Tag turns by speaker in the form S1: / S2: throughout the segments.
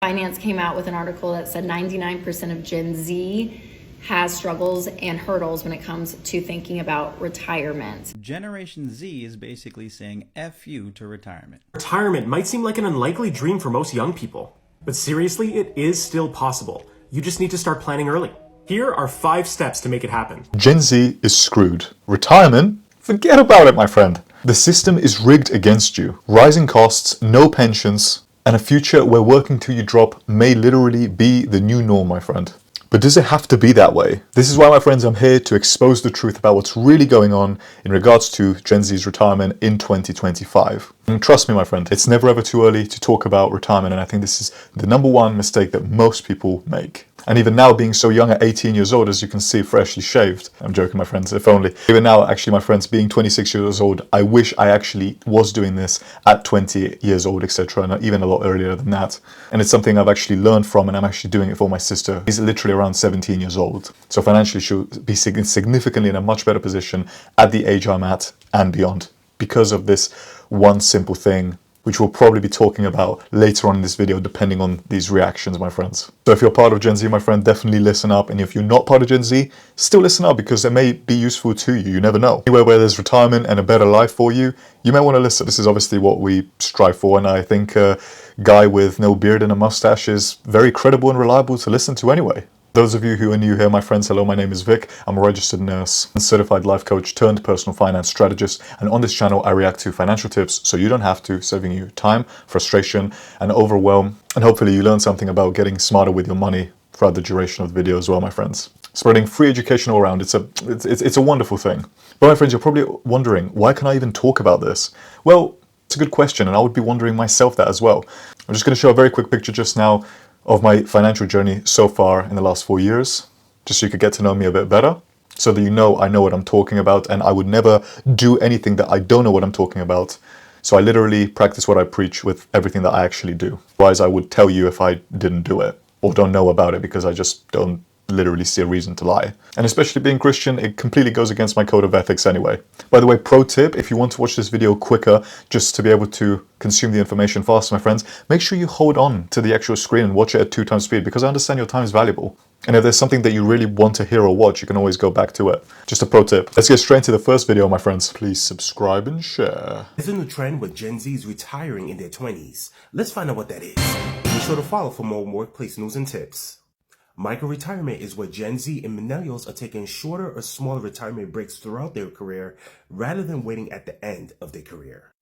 S1: Finance came out with an article that said 99% of Gen Z has struggles and hurdles when it comes to thinking about retirement.
S2: Generation Z is basically saying F you to retirement.
S3: Retirement might seem like an unlikely dream for most young people, but seriously, it is still possible. You just need to start planning early. Here are 5 steps to make it happen.
S4: Gen Z is screwed. Retirement? Forget about it, my friend. The system is rigged against you. Rising costs, no pensions, and a future where working till you drop may literally be the new norm, my friend. But does it have to be that way? This is why, my friends, I'm here to expose the truth about what's really going on in regards to Gen Z's retirement in 2025. And trust me, my friend, it's never ever too early to talk about retirement, and I think this is the #1 mistake that most people make. And even now, being so young at 18 years old, as you can see, freshly shaved. I'm joking, my friends, if only. Even now, actually, my friends, being 26 years old, I wish I actually was doing this at 20 years old, etc., and even a lot earlier than that. And it's something I've actually learned from, and I'm actually doing it for my sister. She's literally around 17 years old. So financially, she'll be significantly in a much better position at the age I'm at and beyond, because of this one simple thing, which we'll probably be talking about later on in this video, depending on these reactions, my friends. So if you're part of Gen Z, my friend, definitely listen up. And if you're not part of Gen Z, still listen up, because it may be useful to you. You never know. Anywhere where there's retirement and a better life for you, you may want to listen. This is obviously what we strive for. And I think a guy with no beard and a mustache is very credible and reliable to listen to anyway. Those of you who are new here, my friends, hello, my name is Vic. I'm a registered nurse and certified life coach turned personal finance strategist. And on this channel, I react to financial tips so you don't have to, saving you time, frustration, and overwhelm. And hopefully you learn something about getting smarter with your money throughout the duration of the video as well, my friends. Spreading free education all around, it's a wonderful thing. But my friends, you're probably wondering, why can I even talk about this? Well, it's a good question, and I would be wondering myself that as well. I'm just going to show a very quick picture just now of my financial journey so far in the last 4 years, just so you could get to know me a bit better, so that you know I know what I'm talking about, and I would never do anything that I don't know what I'm talking about. So I literally practice what I preach with everything that I actually do. Otherwise, I would tell you if I didn't do it or don't know about it, because I just don't literally see a reason to lie. And especially being Christian, it completely goes against my code of ethics anyway. By the way, pro tip, if you want to watch this video quicker, just to be able to consume the information faster, my friends, make sure you hold on to the actual screen and watch it at 2 times speed, because I understand your time is valuable. And if there's something that you really want to hear or watch, you can always go back to it. Just a pro tip. Let's get straight into the first video, my friends. Please subscribe and share.
S5: There's a new trend with Gen Zs retiring in their 20s. Let's find out what that is. Be sure to follow for more workplace news and tips. Micro-retirement is where Gen Z and millennials are taking shorter or smaller retirement breaks throughout their career rather than waiting at the end of their career.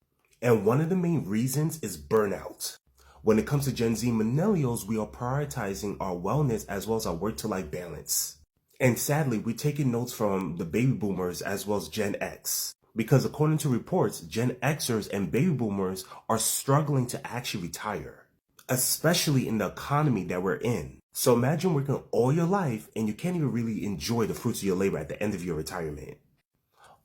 S5: And one of the main reasons is burnout. When it comes to Gen Z millennials, we are prioritizing our wellness as well as our work-to-life balance. And sadly, we're taking notes from the baby boomers as well as Gen X. Because according to reports, Gen Xers and baby boomers are struggling to actually retire, especially in the economy that we're in. So imagine working all your life and you can't even really enjoy the fruits of your labor at the end of your retirement.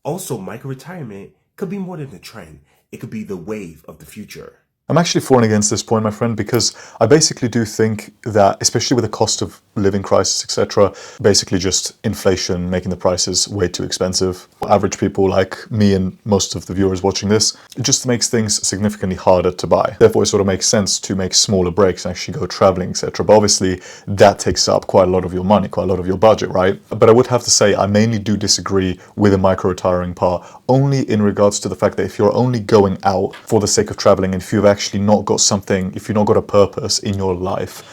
S5: Also, micro-retirement could be more than a trend. It could be the wave of the future.
S4: I'm actually falling against this point, my friend, because I basically do think that, especially with the cost of living crisis, etc., basically just inflation making the prices way too expensive. Average people like me and most of the viewers watching this, it just makes things significantly harder to buy. Therefore, it sort of makes sense to make smaller breaks and actually go traveling, etc. But obviously, that takes up quite a lot of your money, quite a lot of your budget, right? But I would have to say I mainly do disagree with the micro-retiring part, only in regards to the fact that if you're only going out for the sake of traveling, and if you've actually not got something, if you've not got a purpose in your life,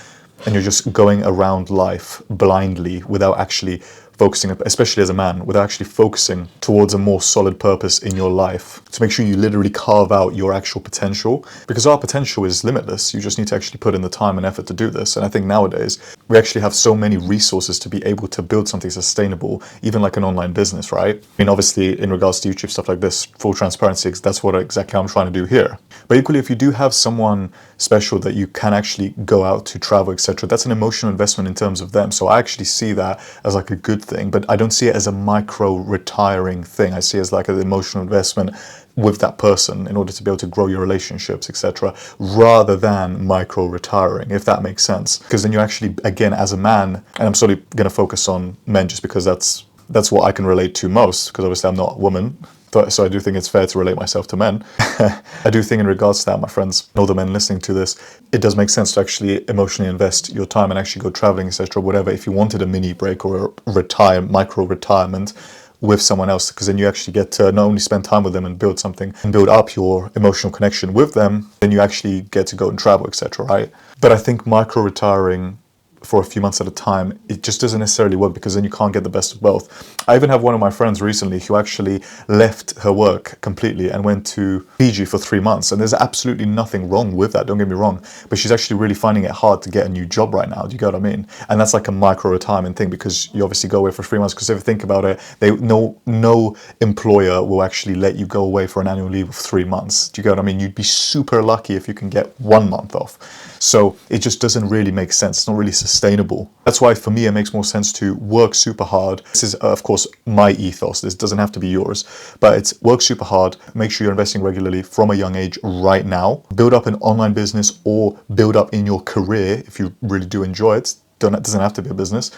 S4: and you're just going around life blindly without actually focusing, especially as a man, without actually focusing towards a more solid purpose in your life to make sure you literally carve out your actual potential, because our potential is limitless. You just need to actually put in the time and effort to do this. And I think nowadays we actually have so many resources to be able to build something sustainable, even like an online business, right? I mean, obviously in regards to YouTube, stuff like this, full transparency, that's what exactly I'm trying to do here. But equally, if you do have someone special that you can actually go out to travel, etc., that's an emotional investment in terms of them. So I actually see that as like a good thing, but I don't see it as a micro-retiring thing. I see it as like an emotional investment with that person in order to be able to grow your relationships, etc., rather than micro-retiring, if that makes sense. Because then you actually, again, as a man, and I'm sort of going to focus on men just because that's what I can relate to most, because obviously I'm not a woman, So I do think it's fair to relate myself to men. I do think in regards to that, my friends, all the men listening to this, it does make sense to actually emotionally invest your time and actually go traveling, etc., whatever, if you wanted a mini break or a micro retirement with someone else, because then you actually get to not only spend time with them and build something and build up your emotional connection with them, then you actually get to go and travel, etc., right? But I think micro retiring for a few months at a time, it just doesn't necessarily work, because then you can't get the best of both. I even have one of my friends recently who actually left her work completely and went to Fiji for 3 months, and there's absolutely nothing wrong with that, don't get me wrong, but she's actually really finding it hard to get a new job right now. Do you get what I mean? And that's like a micro retirement thing, because you obviously go away for 3 months, because if you think about it, no employer will actually let you go away for an annual leave of 3 months. Do you get what I mean? You'd be super lucky if you can get 1 month off. So it just doesn't really make sense. It's not really sustainable. That's why for me it makes more sense to work super hard. This is of course my ethos. This doesn't have to be yours, but it's work super hard. Make sure you're investing regularly from a young age right now. Build up an online business or build up in your career if you really do enjoy it. It doesn't have to be a business.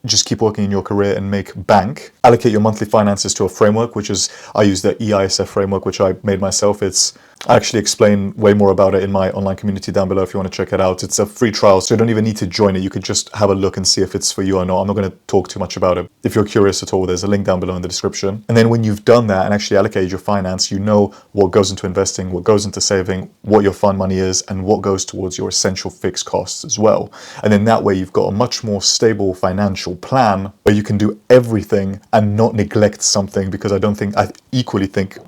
S4: Just keep working in your career and make bank. Allocate your monthly finances to a framework, which is, I use the EISF framework, which I made myself. I actually explain way more about it in my online community down below if you want to check it out. It's a free trial, so you don't even need to join it. You could just have a look and see if it's for you or not. I'm not going to talk too much about it. If you're curious at all, there's a link down below in the description. And then when you've done that and actually allocated your finance, you know what goes into investing, what goes into saving, what your fund money is, and what goes towards your essential fixed costs as well. And then that way you've got a much more stable financial plan where you can do everything and not neglect something, because I equally think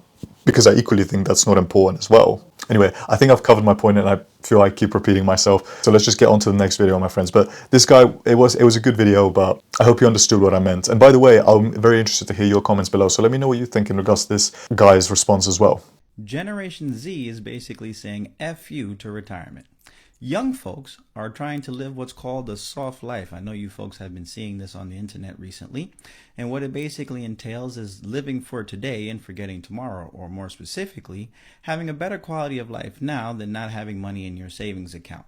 S4: that's not important as well. Anyway, I think I've covered my point and I feel I keep repeating myself. So let's just get on to the next video, my friends. But this guy, it was a good video, but I hope you understood what I meant. And by the way, I'm very interested to hear your comments below. So let me know what you think in regards to this guy's response as well.
S2: Generation Z is basically saying F you to retirement. Young folks are trying to live what's called a soft life. I know you folks have been seeing this on the internet recently. And what it basically entails is living for today and forgetting tomorrow, or more specifically, having a better quality of life now than not having money in your savings account.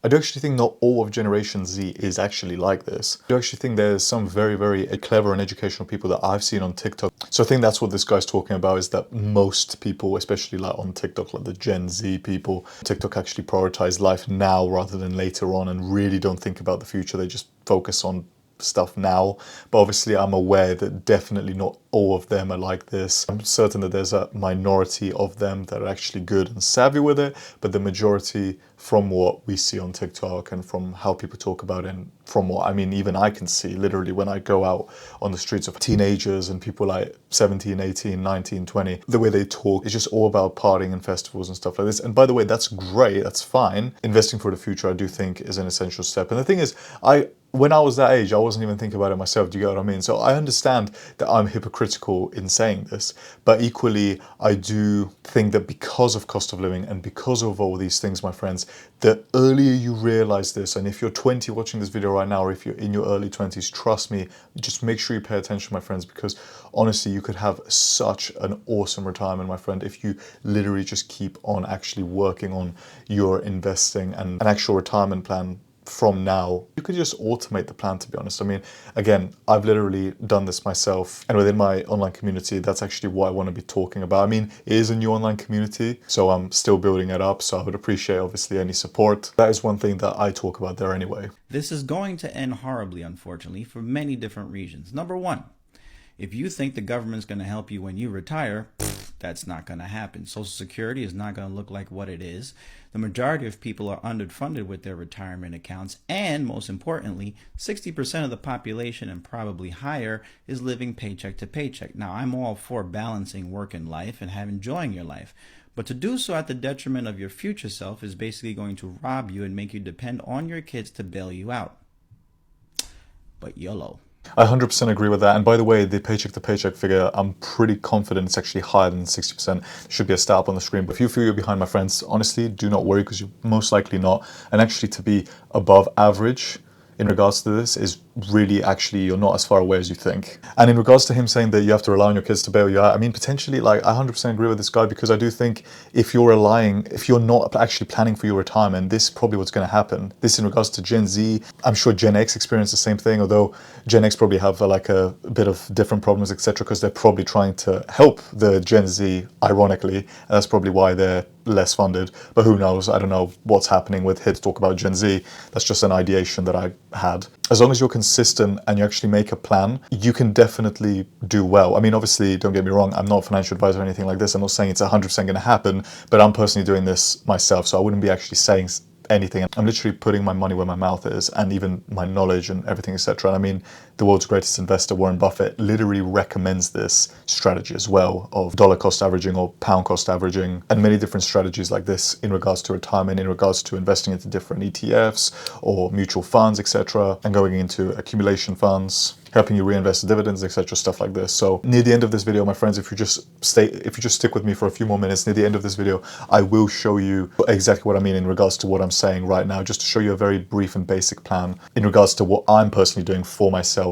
S4: I do actually think not all of Generation Z is actually like this. I do actually think there's some very, very clever and educational people that I've seen on TikTok. So I think that's what this guy's talking about, is that most people, especially like on TikTok, like the Gen Z people, TikTok actually prioritize life now rather than later on and really don't think about the future. They just focus on stuff now. But obviously I'm aware that definitely not all of them are like this. I'm certain that there's a minority of them that are actually good and savvy with it, but the majority, from what we see on TikTok and from how people talk about it, and from what even I can see literally when I go out on the streets of teenagers and people like 17, 18, 19, 20, the way they talk is just all about partying and festivals and stuff like this. And by the way, that's great, that's fine. Investing for the future, I do think, is an essential step. And the thing is, when I was that age, I wasn't even thinking about it myself. Do you get what I mean? So I understand that I'm hypocritical in saying this, but equally, I do think that because of cost of living and because of all these things, my friends, the earlier you realize this, and if you're 20 watching this video right now, or if you're in your early 20s, trust me, just make sure you pay attention, my friends, because honestly, you could have such an awesome retirement, my friend, if you literally just keep on actually working on your investing and an actual retirement plan from now. You could just automate the plan, to be honest. I mean, again, I've literally done this myself, and within my online community, that's actually what I want to be talking about. I mean, it is a new online community, so I'm still building it up, so I would appreciate obviously any support. That is one thing that I talk about there anyway.
S2: This is going to end horribly, unfortunately, for many different reasons. Number one, if you think the government's going to help you when you retire, that's not going to happen. Social Security is not going to look like what it is. The majority of people are underfunded with their retirement accounts. And most importantly, 60% of the population and probably higher is living paycheck to paycheck. Now, I'm all for balancing work and life and enjoying your life. But to do so at the detriment of your future self is basically going to rob you and make you depend on your kids to bail you out. But YOLO.
S4: I 100% agree with that. And by the way, the paycheck to paycheck figure, I'm pretty confident it's actually higher than 60%. There should be a stat up on the screen. But if you feel you're behind, my friends, honestly, do not worry, because you're most likely not. And actually, to be above average in regards to this is really actually you're not as far away as you think. And in regards to him saying that you have to rely on your kids to bail you out, I mean, potentially, like, I 100% agree with this guy, because I do think if you're not actually planning for your retirement, this is probably what's going to happen. This in regards to Gen Z. I'm sure Gen X experienced the same thing, although Gen X probably have like a bit of different problems, etc., because they're probably trying to help the Gen Z, ironically, and that's probably why they're less funded. But who knows? I don't know what's happening with here to talk about Gen Z. That's just an ideation that I had. As long as you're consistent and you actually make a plan, you can definitely do well. I mean, obviously, don't get me wrong, I'm not a financial advisor or anything like this. I'm not saying it's 100% going to happen, but I'm personally doing this myself, so I wouldn't be actually saying anything. I'm literally putting my money where my mouth is, and even my knowledge and everything, etc. And I mean, the world's greatest investor, Warren Buffett, literally recommends this strategy as well, of dollar cost averaging or pound cost averaging, and many different strategies like this in regards to retirement, in regards to investing into different ETFs or mutual funds, etc., and going into accumulation funds, helping you reinvest the dividends, etc., stuff like this. So near the end of this video, my friends, if you just stick with me for a few more minutes, near the end of this video, I will show you exactly what I mean in regards to what I'm saying right now, just to show you a very brief and basic plan in regards to what I'm personally doing for myself.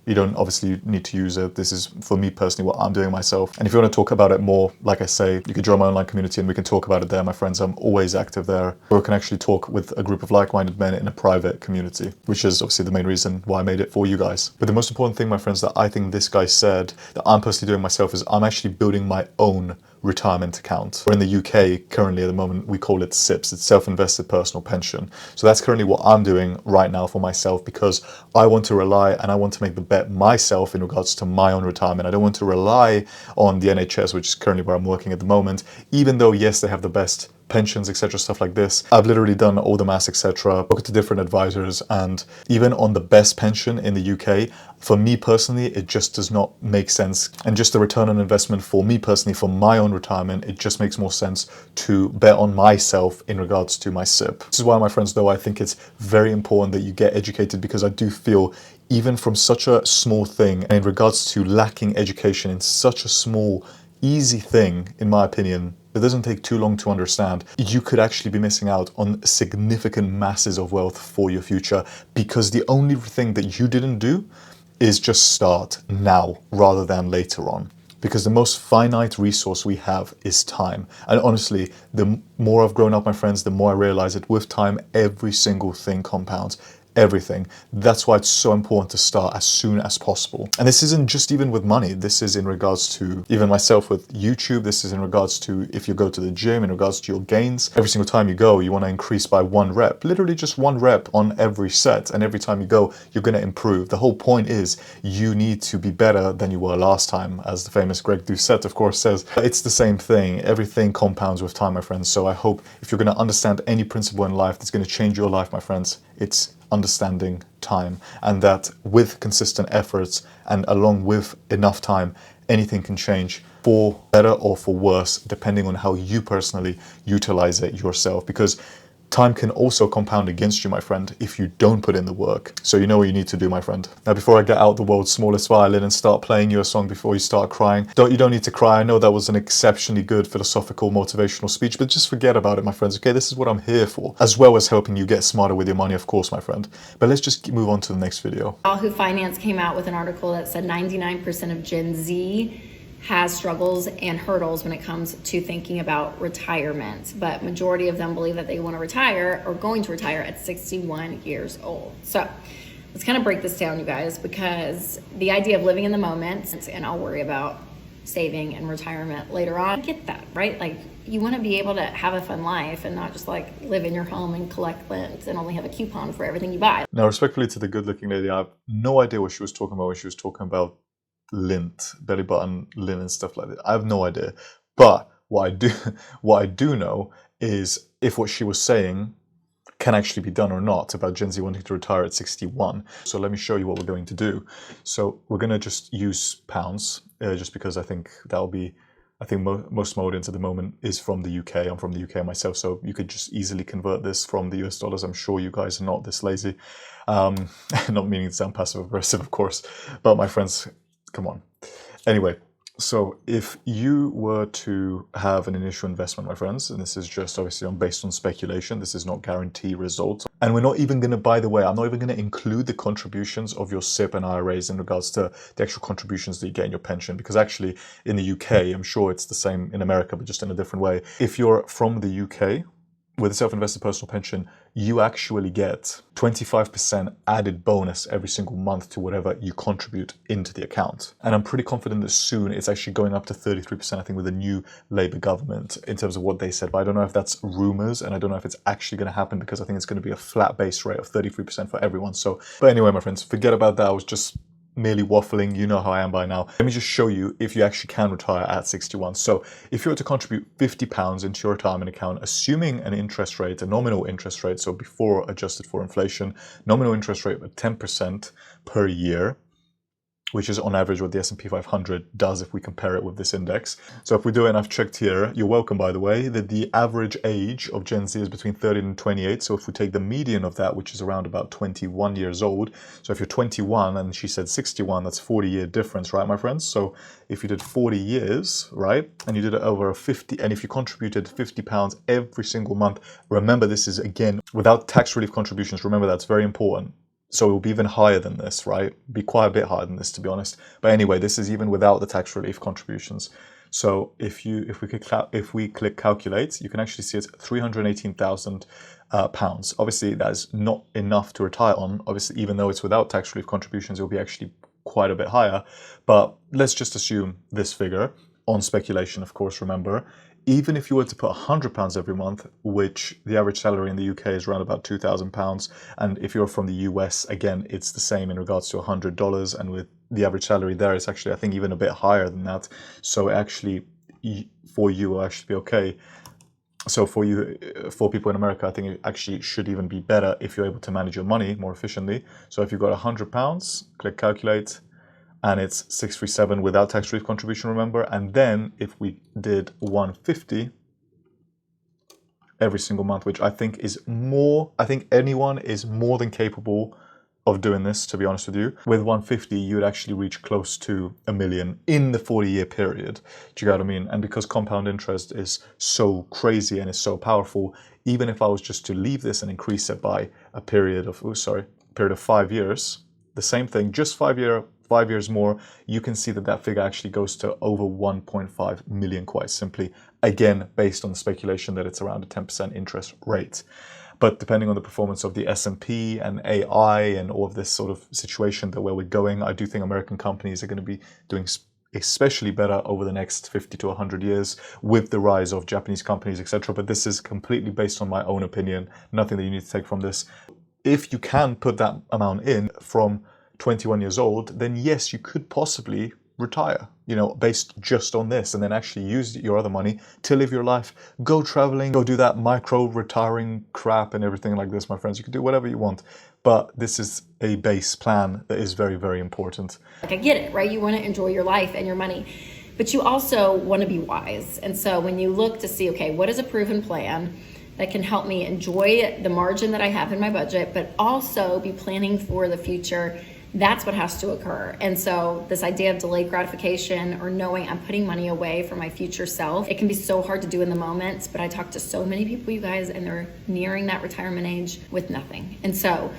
S4: You don't obviously need to use it. This is for me personally what I'm doing myself. And if you want to talk about it more, like I say, you can join my online community and we can talk about it there, my friends. I'm always active there. Or we can actually talk with a group of like-minded men in a private community, which is obviously the main reason why I made it for you guys. But the most important thing, my friends, that I think this guy said that I'm personally doing myself is I'm actually building my own retirement account. Or in the UK, currently at the moment, we call it SIPS. It's self-invested personal pension. So that's currently what I'm doing right now for myself, because I want to rely and I want to make the bet myself in regards to my own retirement. I don't want to rely on the NHS, which is currently where I'm working at the moment, even though, yes, they have the best pensions, etc., stuff like this. I've literally done all the maths, etc., spoken to different advisors, and even on the best pension in the UK, for me personally, it just does not make sense. And just the return on investment for me personally, for my own retirement, it just makes more sense to bet on myself in regards to my SIP. This is why, my friends, though, I think it's very important that you get educated, because I do feel even from such a small thing, and in regards to lacking education in such a small, easy thing, in my opinion, it doesn't take too long to understand, you could actually be missing out on significant masses of wealth for your future, because the only thing that you didn't do is just start now rather than later on. Because the most finite resource we have is time. And honestly, the more I've grown up, my friends, the more I realize that with time, every single thing compounds. Everything. That's why it's so important to start as soon as possible. And this isn't just even with money. This is in regards to even myself with YouTube. This is in regards to if you go to the gym, in regards to your gains. Every single time you go, you want to increase by 1 rep. Literally just 1 rep on every set. And every time you go, you're going to improve. The whole point is you need to be better than you were last time. As the famous Greg Doucette, of course, says, it's the same thing. Everything compounds with time, my friends. So I hope if you're going to understand any principle in life that's going to change your life, my friends, it's understanding time, and that with consistent efforts and along with enough time, anything can change for better or for worse, depending on how you personally utilize it yourself. Because time can also compound against you, my friend, if you don't put in the work. So you know what you need to do, my friend. Now, before I get out the world's smallest violin and start playing you a song before you start crying, you don't need to cry. I know that was an exceptionally good philosophical motivational speech, but just forget about it, my friends, okay? This is what I'm here for, as well as helping you get smarter with your money, of course, my friend. But let's just move on to the next video.
S1: Yahoo Finance came out with an article that said 99% of Gen Z has struggles and hurdles when it comes to thinking about retirement, but majority of them believe that they want to retire or going to retire at 61 years old. So let's kind of break this down, you guys, because the idea of living in the moment, and I'll worry about saving and retirement later on. I get that, right? Like, you want to be able to have a fun life and not just like live in your home and collect Lint and only have a coupon for everything you buy.
S4: Now, respectfully to the good-looking lady, I have no idea what she was talking about when she was talking about lint, belly button lint and stuff like that. I have no idea. But what I do know is if what she was saying can actually be done or not about Gen Z wanting to retire at 61. So let me show you what we're going to do. So we're going to just use pounds, just because I think that'll be, I think most of my audience at the moment is from the UK. I'm from the UK myself, so you could just easily convert this from the US dollars. I'm sure you guys are not this lazy. Not meaning to sound passive aggressive, of course, but my friends, come on. Anyway, So if you were to have an initial investment, my friends, and this is just obviously based on speculation, this is not guaranteed results. And we're not even going to, by the way, I'm not even going to include the contributions of your SIP and IRAs in regards to the actual contributions that you get in your pension, because actually in the UK, I'm sure it's the same in America, but just in a different way. If you're from the UK, with a self-invested personal pension, you actually get 25% added bonus every single month to whatever you contribute into the account. And I'm pretty confident that soon it's actually going up to 33%, I think, with the new Labour government in terms of what they said. But I don't know if that's rumours, and I don't know if it's actually going to happen, because I think it's going to be a flat base rate of 33% for everyone. So, but anyway, my friends, forget about that. I was just merely waffling. You know how I am by now. Let me just show you if you actually can retire at 61. So if you were to contribute £50 into your retirement account, assuming an interest rate, a nominal interest rate, so before adjusted for inflation, nominal interest rate of 10% per year, which is on average what the S&P 500 does if we compare it with this index. So if we do it, and I've checked here, you're welcome, by the way, that the average age of Gen Z is between 30 and 28. So if we take the median of that, which is around about 21 years old, so if you're 21 and she said 61, that's 40-year difference, right, my friends? So if you did 40 years, right, and you did it over 50, and if you contributed £50 every single month, remember this is, again, without tax relief contributions, remember that's very important. So it will be even higher than this, right? Be quite a bit higher than this, to be honest. But anyway, this is even without the tax relief contributions. So if we click calculate, you can actually see it's £318,000. Obviously, that is not enough to retire on. Obviously, even though it's without tax relief contributions, it will be actually quite a bit higher. But let's just assume this figure on speculation, of course, remember. Even if you were to put £100 every month, which the average salary in the UK is around about £2,000, and if you're from the US, again, it's the same in regards to $100, and with the average salary there, it's actually, I think, even a bit higher than that. So actually, for you, will actually be okay. So for you, for people in America, I think it actually should even be better if you're able to manage your money more efficiently. So if you've got £100, click calculate, and it's 637 without tax relief contribution, remember. And then if we did 150 every single month, which I think is more, I think anyone is more than capable of doing this, to be honest with you. With 150, you would actually reach close to $1 million in the 40-year period. Do you get what I mean? And because compound interest is so crazy and is so powerful, even if I was just to leave this and increase it by a period of, period of 5 years, the same thing, just 5 years more, you can see that that figure actually goes to over 1.5 million quite simply. Again, based on the speculation that it's around a 10% interest rate. But depending on the performance of the S&P and AI and all of this sort of situation that where we're going, I do think American companies are going to be doing especially better over the next 50 to 100 years with the rise of Japanese companies, etc. But this is completely based on my own opinion, nothing that you need to take from this. If you can put that amount in from 21 years old, then yes, you could possibly retire, based just on this, and then actually use your other money to live your life, go traveling, go do that micro retiring crap and everything like this, my friends. You can do whatever you want, but this is a base plan that is very, very important.
S1: Like, I get it, right? You want to enjoy your life and your money, but you also want to be wise. And so when you look to see, okay, what is a proven plan that can help me enjoy the margin that I have in my budget, but also be planning for the future, that's what has to occur. And so this idea of delayed gratification, or knowing I'm putting money away for my future self, it can be so hard to do in the moment. But I talk to so many people, you guys, and they're nearing that retirement age with nothing. And so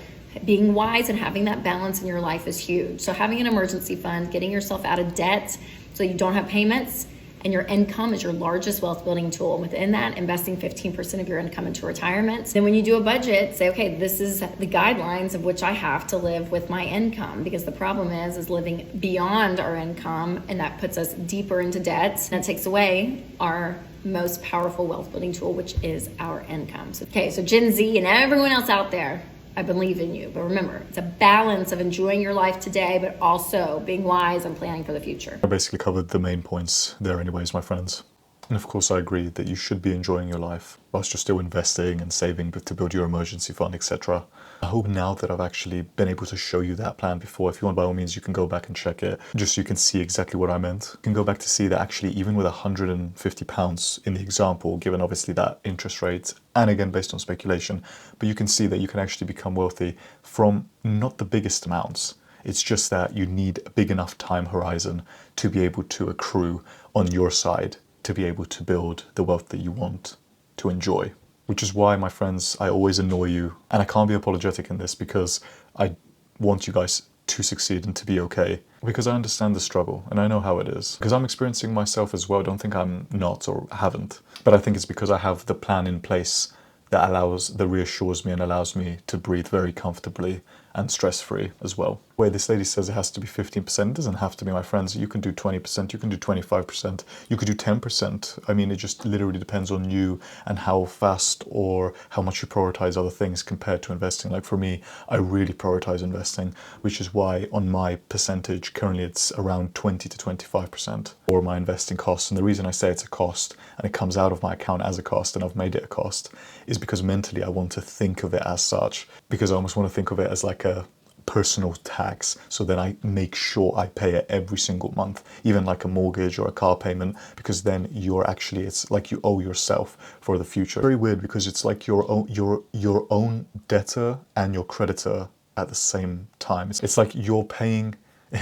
S1: being wise and having that balance in your life is huge. So having an emergency fund, getting yourself out of debt so you don't have payments, and your income is your largest wealth building tool. And within that, investing 15% of your income into retirement. Then when you do a budget, say, okay, this is the guidelines of which I have to live with my income, because the problem is living beyond our income, and that puts us deeper into debt. And that takes away our most powerful wealth building tool, which is our income. So Gen Z and everyone else out there, I believe in you. But remember, it's a balance of enjoying your life today, but also being wise and planning for the future.
S4: I basically covered the main points there anyways, my friends. And of course, I agree that you should be enjoying your life whilst you're still investing and saving to build your emergency fund, etc. I hope now that I've actually been able to show you that plan before, if you want, by all means, you can go back and check it, just so you can see exactly what I meant. You can go back to see that actually, even with £150 in the example, given obviously that interest rate, and again, based on speculation, but you can see that you can actually become wealthy from not the biggest amounts. It's just that you need a big enough time horizon to be able to accrue on your side, to be able to build the wealth that you want to enjoy. Which is why, my friends, I always annoy you, and I can't be apologetic in this because I want you guys to succeed and to be okay, because I understand the struggle and I know how it is, because I'm experiencing myself as well. I don't think I'm not or haven't, but I think it's because I have the plan in place that reassures me and allows me to breathe very comfortably and stress-free as well. Where this lady says it has to be 15%, it doesn't have to be, my friends. You can do 20%, you can do 25%, you could do 10%. I mean, it just literally depends on you and how fast or how much you prioritize other things compared to investing. Like for me, I really prioritize investing, which is why on my percentage, currently it's around 20 to 25% for my investing costs. And the reason I say it's a cost and it comes out of my account as a cost and I've made it a cost is because mentally I want to think of it as such, because I almost want to think of it as like a personal tax, so then I make sure I pay it every single month, even like a mortgage or a car payment, because then it's like you owe yourself for the future. Very weird, because it's like your own debtor and your creditor at the same time. It's like you're paying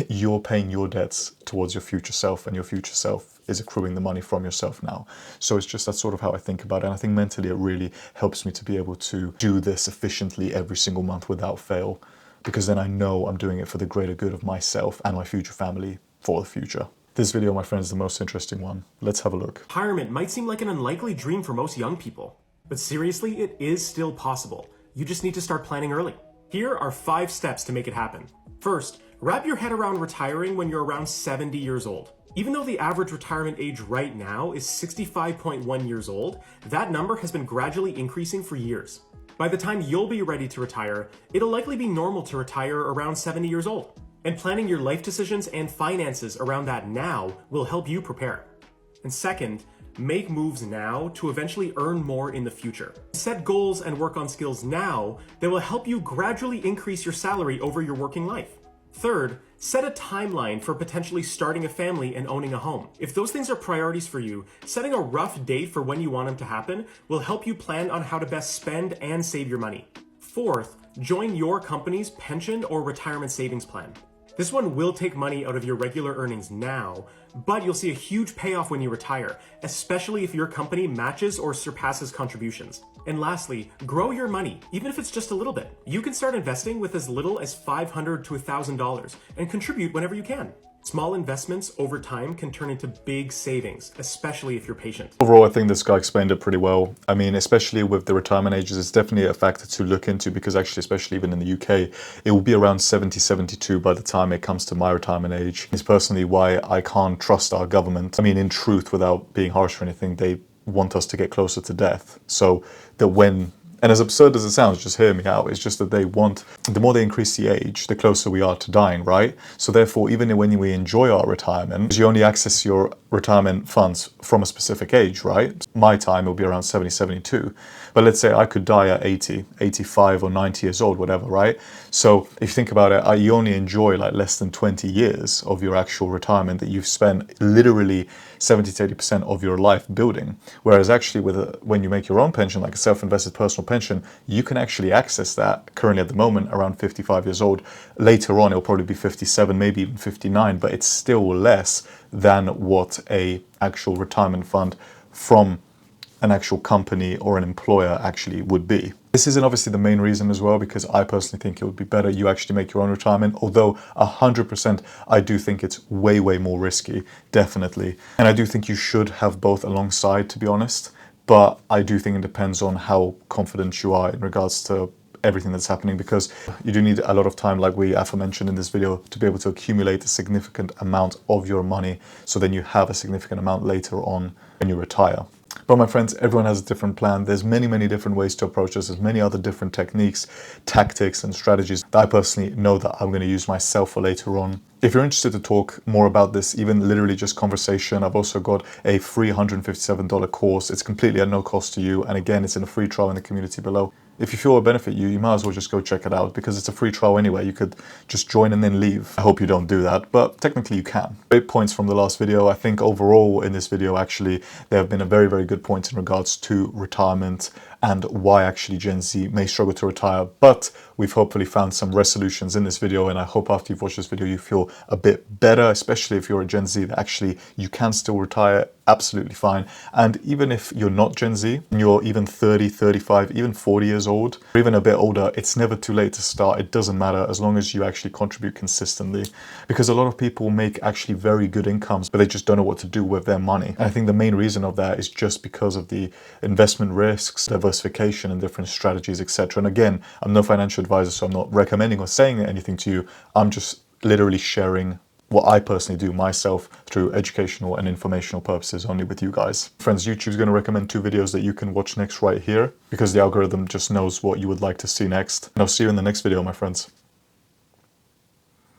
S4: your debts towards your future self, and your future self is accruing the money from yourself now. So it's just that's sort of how I think about it. And I think mentally it really helps me to be able to do this efficiently every single month without fail, because then I know I'm doing it for the greater good of myself and my future family for the future. This video, my friends, is the most interesting one. Let's have a look.
S3: Retirement might seem like an unlikely dream for most young people, but seriously, it is still possible. You just need to start planning early. Here are 5 steps to make it happen. First, wrap your head around retiring when you're around 70 years old. Even though the average retirement age right now is 65.1 years old, that number has been gradually increasing for years. By the time you'll be ready to retire, it'll likely be normal to retire around 70 years old. And planning your life decisions and finances around that now will help you prepare. And second, make moves now to eventually earn more in the future. Set goals and work on skills now that will help you gradually increase your salary over your working life. Third, set a timeline for potentially starting a family and owning a home. If those things are priorities for you, setting a rough date for when you want them to happen will help you plan on how to best spend and save your money. Fourth, join your company's pension or retirement savings plan. This one will take money out of your regular earnings now, but you'll see a huge payoff when you retire, especially if your company matches or surpasses contributions. And lastly, grow your money, even if it's just a little bit. You can start investing with as little as $500 to $1,000 and contribute whenever you can. Small investments over time can turn into big savings, especially if you're patient.
S4: Overall, I think this guy explained it pretty well. I mean, especially with the retirement ages, it's definitely a factor to look into, because actually, especially even in the UK, it will be around 70, 72 by the time it comes to my retirement age. It's personally why I can't trust our government. I mean, in truth, without being harsh or anything, they want us to get closer to death. So that and as absurd as it sounds, just hear me out, it's just that they want, the more they increase the age, the closer we are to dying, right? So therefore, even when we enjoy our retirement, you only access your retirement funds from a specific age, right? My time will be around 70, 72. But let's say I could die at 80, 85 or 90 years old, whatever, right? So if you think about it, you only enjoy like less than 20 years of your actual retirement that you've spent literally 70 to 80% of your life building. Whereas actually when you make your own pension, like a self-invested personal pension, you can actually access that currently at the moment around 55 years old. Later on, it'll probably be 57, maybe even 59, but it's still less than what a actual retirement fund from an actual company or an employer actually would be. This isn't obviously the main reason as well, because I personally think it would be better you actually make your own retirement, although 100% I do think it's way, way more risky, definitely. And I do think you should have both alongside, to be honest, but I do think it depends on how confident you are in regards to everything that's happening, because you do need a lot of time, like we aforementioned in this video, to be able to accumulate a significant amount of your money, so then you have a significant amount later on when you retire. But my friends, everyone has a different plan. There's many, many different ways to approach this. There's many other different techniques, tactics, and strategies that I personally know that I'm going to use myself for later on. If you're interested to talk more about this, even literally just conversation, I've also got a free $157 course. It's completely at no cost to you. And again, it's in a free trial in the community below. If you feel it will benefit you, you might as well just go check it out, because it's a free trial anyway. You could just join and then leave. I hope you don't do that, but technically you can. Great points from the last video. I think overall in this video, actually, there have been a very, very good points in regards to retirement and why actually Gen Z may struggle to retire. But we've hopefully found some resolutions in this video, and I hope after you've watched this video you feel a bit better, especially if you're a Gen Z, that actually you can still retire absolutely fine. And even if you're not Gen Z, and you're even 30, 35, even 40 years old, or even a bit older, it's never too late to start. It doesn't matter as long as you actually contribute consistently, because a lot of people make actually very good incomes, but they just don't know what to do with their money. And I think the main reason of that is just because of the investment risks, diversification and different strategies, etc. And again, I'm no financial advisor, so I'm not recommending or saying anything to you. I'm just literally sharing what I personally do myself through educational and informational purposes only with you guys. Friends, YouTube's going to recommend 2 videos that you can watch next right here, because the algorithm just knows what you would like to see next. And I'll see you in the next video, my friends.